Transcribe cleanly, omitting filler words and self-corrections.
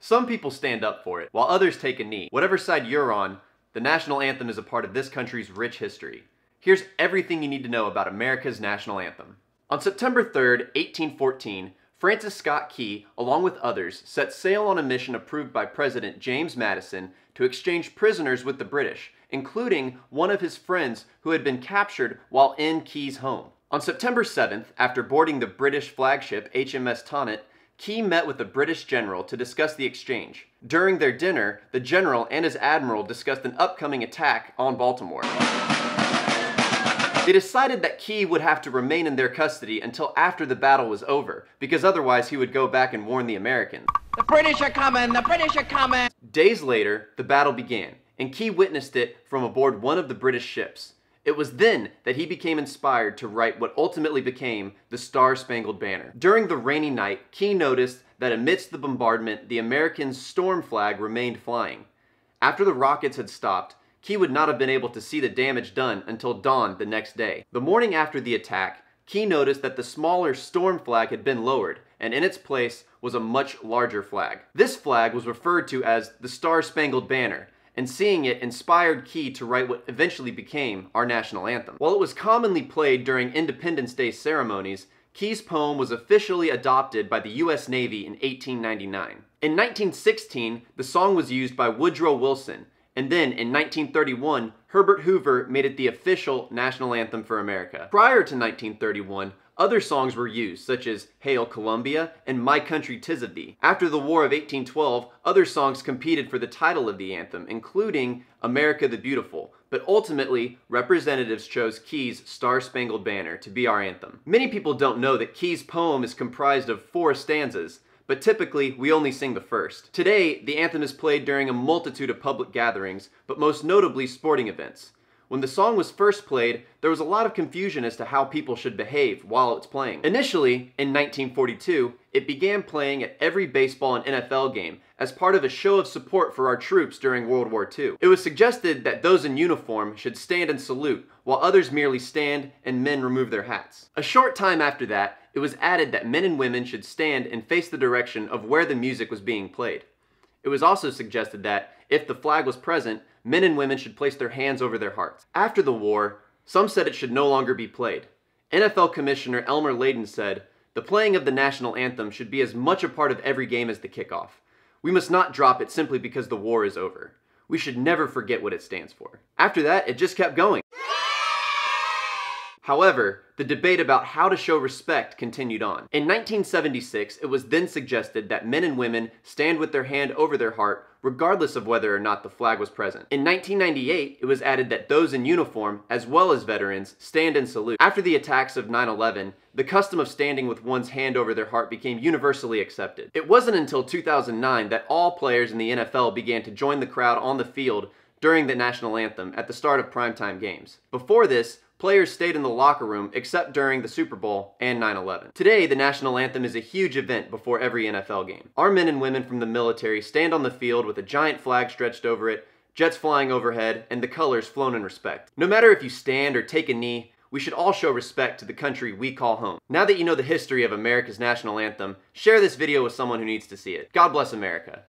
Some people stand up for it, while others take a knee. Whatever side you're on, the national anthem is a part of this country's rich history. Here's everything you need to know about America's national anthem. On September 3rd, 1814, Francis Scott Key, along with others, set sail on a mission approved by President James Madison to exchange prisoners with the British, including one of his friends who had been captured while in Key's home. On September 7th, after boarding the British flagship HMS Tonnant, Key met with the British general to discuss the exchange. During their dinner, the general and his admiral discussed an upcoming attack on Baltimore. They decided that Key would have to remain in their custody until after the battle was over, because otherwise he would go back and warn the Americans. The British are coming! The British are coming! Days later, the battle began, and Key witnessed it from aboard one of the British ships. It was then that he became inspired to write what ultimately became the Star-Spangled Banner. During the rainy night, Key noticed that amidst the bombardment, the American storm flag remained flying. After the rockets had stopped, Key would not have been able to see the damage done until dawn the next day. The morning after the attack, Key noticed that the smaller storm flag had been lowered, and in its place was a much larger flag. This flag was referred to as the Star-Spangled Banner, and seeing it inspired Key to write what eventually became our national anthem. While it was commonly played during Independence Day ceremonies, Key's poem was officially adopted by the U.S. Navy in 1899. In 1916, the song was used by Woodrow Wilson, and then in 1931, Herbert Hoover made it the official national anthem for America. Prior to 1931, other songs were used, such as Hail Columbia and My Country 'Tis of Thee. After the War of 1812, other songs competed for the title of the anthem, including America the Beautiful, but ultimately, representatives chose Key's Star-Spangled Banner to be our anthem. Many people don't know that Key's poem is comprised of 4 stanzas, but typically, we only sing the first. Today, the anthem is played during a multitude of public gatherings, but most notably sporting events. When the song was first played, there was a lot of confusion as to how people should behave while it's playing. Initially, in 1942, it began playing at every baseball and NFL game as part of a show of support for our troops during World War II. It was suggested that those in uniform should stand and salute, while others merely stand and men remove their hats. A short time after that, it was added that men and women should stand and face the direction of where the music was being played. It was also suggested that, if the flag was present, men and women should place their hands over their hearts. After the war, some said it should no longer be played. NFL Commissioner Elmer Layden said, "The playing of the national anthem should be as much a part of every game as the kickoff. We must not drop it simply because the war is over. We should never forget what it stands for." After that, it just kept going. However, the debate about how to show respect continued on. In 1976, it was then suggested that men and women stand with their hand over their heart regardless of whether or not the flag was present. In 1998, it was added that those in uniform, as well as veterans, stand and salute. After the attacks of 9/11, the custom of standing with one's hand over their heart became universally accepted. It wasn't until 2009 that all players in the NFL began to join the crowd on the field during the national anthem at the start of primetime games. Before this, players stayed in the locker room except during the Super Bowl and 9/11. Today, the national anthem is a huge event before every NFL game. Our men and women from the military stand on the field with a giant flag stretched over it, jets flying overhead, and the colors flown in respect. No matter if you stand or take a knee, we should all show respect to the country we call home. Now that you know the history of America's national anthem, share this video with someone who needs to see it. God bless America.